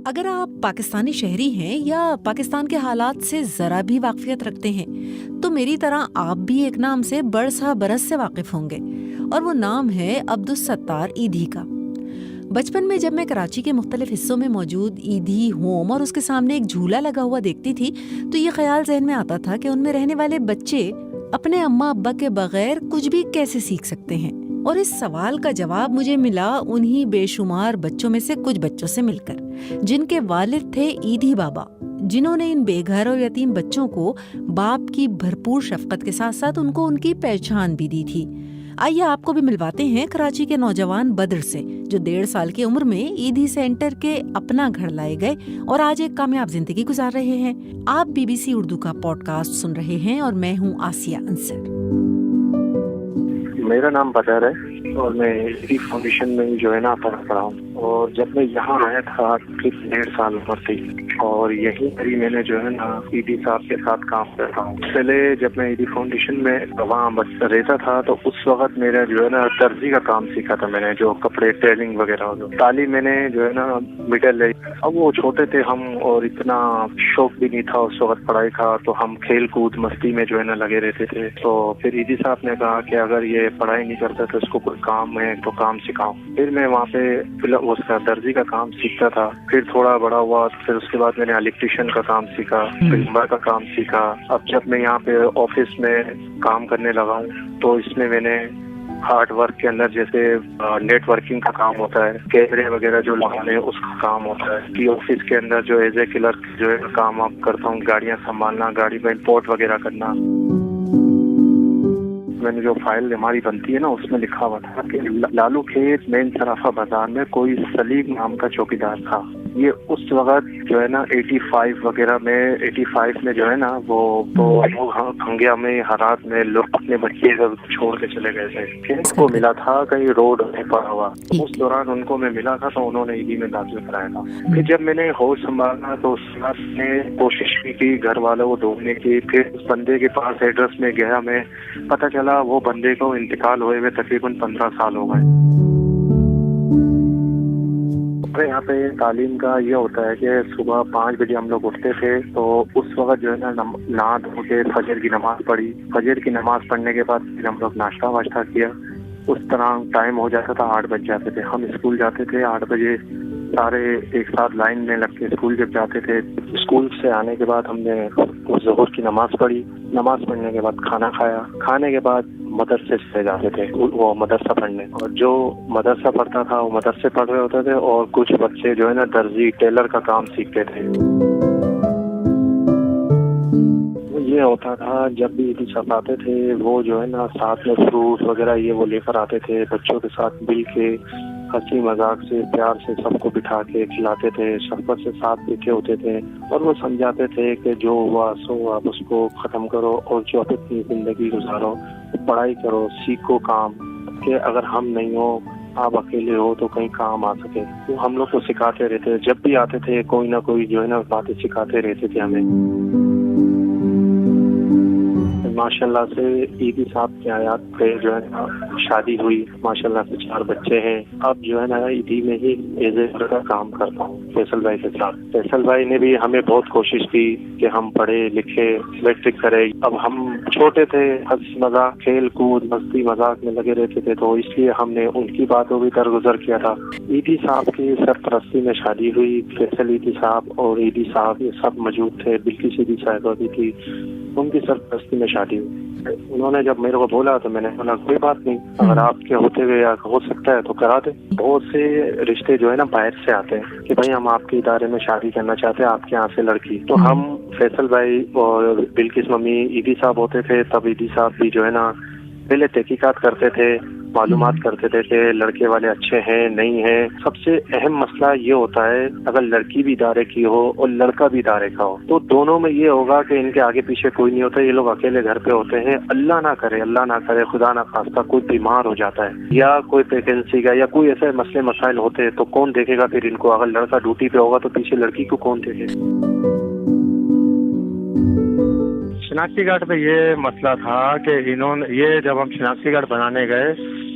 اگر آپ پاکستانی شہری ہیں یا پاکستان کے حالات سے ذرا بھی واقفیت رکھتے ہیں تو میری طرح آپ بھی ایک نام سے برسا برس سے واقف ہوں گے، اور وہ نام ہے عبدالستار ایدھی کا۔ بچپن میں جب میں کراچی کے مختلف حصوں میں موجود ایدھی ہوم اور اس کے سامنے ایک جھولا لگا ہوا دیکھتی تھی تو یہ خیال ذہن میں آتا تھا کہ ان میں رہنے والے بچے اپنے اماں ابا کے بغیر کچھ بھی کیسے سیکھ سکتے ہیں، اور اس سوال کا جواب مجھے ملا انہی بے شمار بچوں میں سے کچھ بچوں سے مل کر، جن کے والد تھے ایدھی بابا، جنہوں نے ان بے گھر اور یتیم بچوں کو باپ کی بھرپور شفقت کے ساتھ ساتھ ان کو ان کی پہچان بھی دی تھی۔ آئیے آپ کو بھی ملواتے ہیں کراچی کے نوجوان بدر سے، جو 1.5 سال کی عمر میں ایدھی سینٹر کے اپنا گھر لائے گئے اور آج ایک کامیاب زندگی گزار رہے ہیں۔ آپ BBC اردو کا پوڈ کاسٹ سن رہے ہیں اور میں ہوں آسیہ انصر۔ میرا نام بدر ہے اور میں ایدھی فاؤنڈیشن میں جو ہے نا پڑھ رہا ہوں، اور جب میں یہاں آیا تھا 1.5 سال عمر تھی، اور یہیں پر میں نے جو ہے نا ایدھی صاحب کے ساتھ کام کرتا ہوں۔ پہلے جب میں ایدھی فاؤنڈیشن میں وہاں رہتا تھا تو اس وقت میرا جو ہے نا درزی کا کام سیکھا تھا میں نے، جو کپڑے ٹیلنگ وغیرہ تعلیم میں نے جو ہے نا مڈل ہے۔ اب وہ چھوٹے تھے ہم اور اتنا شوق بھی نہیں تھا اس وقت پڑھائی کا، تو ہم کھیل کود مستی میں جو ہے نا لگے رہتے تھے۔ تو پھر ایدھی صاحب نے کہا کہ اگر یہ پڑھائی نہیں کرتا تو اس کو کوئی کام ہے تو کام سکھاؤ۔ پھر میں وہاں پہ اس کا درزی کا کام سیکھتا تھا، پھر تھوڑا بڑا ہوا، پھر اس کے بعد میں نے الیکٹریشین کا کام سیکھا، پلمبر کا کام سیکھا۔ اب جب میں یہاں پہ آفس میں کام کرنے لگا ہوں تو اس میں نے ہارڈ ورک کے اندر جیسے نیٹ ورکنگ کا کام ہوتا ہے، کیمرے وغیرہ جو لگانے اس کا کام ہوتا ہے، کہ آفس کے اندر جو ایز اے کلرک جو ہے کام آپ کرتا ہوں، گاڑیاں سنبھالنا، گاڑی میں امپورٹ وغیرہ کرنا۔ میں نے جو فائل ہماری بنتی ہے نا اس میں لکھا ہوا تھا کہ لالو کھیت مین صرافہ بازار میں کوئی سلیم نام کا چوکیدار تھا۔ یہ اس وقت جو ہے نا 85 وغیرہ میں 85 میں جو ہے نا وہ ہنگیا میں حالات میں لوگ اپنے بچے چھوڑ کے چلے گئے تھے۔ ان کو ملا تھا کہیں روڈ میں پڑا ہوا، اس دوران ان کو میں ملا تھا تو انہوں نے ایدھی میں داخل کرایا تھا۔ پھر جب میں نے ہوش سنبھالا تو اس وقت نے کوشش بھی کی گھر والوں کو ڈھونڈنے کی، پھر اس بندے کے پاس ایڈریس میں گیا، میں پتہ چلا وہ بندے کو انتقال ہوئے ہوئے تقریباً 15 سال ہو گئے۔ یہاں پہ تعلیم کا یہ ہوتا ہے کہ صبح 5 بجے ہم لوگ اٹھتے تھے، تو اس وقت جو ہے نا نہا دھو کے فجر کی نماز پڑھی، فجر کی نماز پڑھنے کے بعد پھر ہم لوگ ناشتہ واشتہ کیا۔ اس طرح ٹائم ہو جاتا تھا 8 بج جاتے تھے، ہم اسکول جاتے تھے 8 بجے، سارے ایک ساتھ لائن میں لگ کے اسکول جب جاتے تھے۔ اسکول سے آنے کے بعد ہم نے ظہر کی نماز پڑھی، نماز پڑھنے کے بعد کھانا کھایا، کھانے کے بعد مدرسے سے جاتے تھے وہ مدرسہ پڑھنے، اور جو مدرسہ پڑھتا تھا وہ مدرسے پڑھ رہے ہوتے تھے، اور کچھ بچے جو ہے نا درزی ٹیلر کا کام سیکھتے تھے۔ یہ ہوتا تھا جب بھی ایدھی صاحب آتے تھے وہ جو ہے نا ساتھ میں فروٹ وغیرہ یہ وہ لے کر آتے تھے، بچوں کے ساتھ مل کے ہنسی مذاق سے پیار سے سب کو بٹھا کے کھلاتے تھے، شفقت سے ساتھ بیٹھے ہوتے تھے، اور وہ سمجھاتے تھے کہ جو ہوا سو آپ اس کو ختم کرو، اور جو اپنی زندگی گزارو، پڑھائی کرو، سیکھو کام، کہ اگر ہم نہیں ہو آپ اکیلے ہو تو کہیں کام آ سکے۔ وہ ہم لوگ کو سکھاتے رہتے، جب بھی آتے تھے کوئی نہ کوئی جو ہے نا باتیں سکھاتے رہتے تھے ہمیں۔ ماشاءاللہ سے ایدھی صاحب کے آیات پہ جو ہے نا شادی ہوئی، ماشاءاللہ سے 4 بچے ہیں۔ اب جو ہے نا ایدھی میں ہی ایز اے کا کام کرتا ہوں فیصل بھائی کے ساتھ۔ فیصل بھائی نے بھی ہمیں بہت کوشش کی کہ ہم پڑھے لکھے، میٹرک کرے۔ اب ہم چھوٹے تھے، ہنسی مذاق کھیل کود مستی مذاق میں لگے رہتے تھے، تو اس لیے ہم نے ان کی باتوں بھی درگزر کیا تھا۔ ایدھی صاحب کی سرپرستی میں شادی ہوئی، فیصل ایدھی صاحب اور ایدھی صاحب یہ سب موجود تھے، بلکہ ایدھی صاحبہ بھی تھی، ان کی سرپرستی میں شادی ہوئی۔ انہوں نے جب میرے کو بولا تو میں نے بولا کوئی بات نہیں، اگر آپ کے ہوتے ہوئے یا ہو سکتا ہے تو کرا دیں۔ بہت سے رشتے جو ہے نا باہر سے آتے ہیں کہ بھائی ہم آپ کے ادارے میں شادی کرنا چاہتے ہیں، آپ کے یہاں سے لڑکی، تو ہم فیصل بھائی اور بلکس ممی ایدھی صاحب ہوتے تھے، تب ایدھی صاحب بھی جو ہے نا پہلے تحقیقات کرتے تھے، معلومات کرتے تھے کہ لڑکے والے اچھے ہیں نہیں ہیں۔ سب سے اہم مسئلہ یہ ہوتا ہے اگر لڑکی بھی ادارے کی ہو اور لڑکا بھی ادارے کا ہو تو دونوں میں یہ ہوگا کہ ان کے آگے پیچھے کوئی نہیں ہوتا، یہ لوگ اکیلے گھر پہ ہوتے ہیں۔ اللہ نہ کرے خدا نہ خواستہ کوئی بیمار ہو جاتا ہے یا کوئی ویکینسی کا یا کوئی ایسے مسئلے مسائل ہوتے ہیں تو کون دیکھے گا پھر ان کو؟ اگر لڑکا ڈیوٹی پہ ہوگا تو پیچھے لڑکی کو کون دیکھے؟ شناختی کارڈ پہ یہ مسئلہ تھا کہ انہوں نے یہ جب ہم شناختی کارڈ بنانے گئے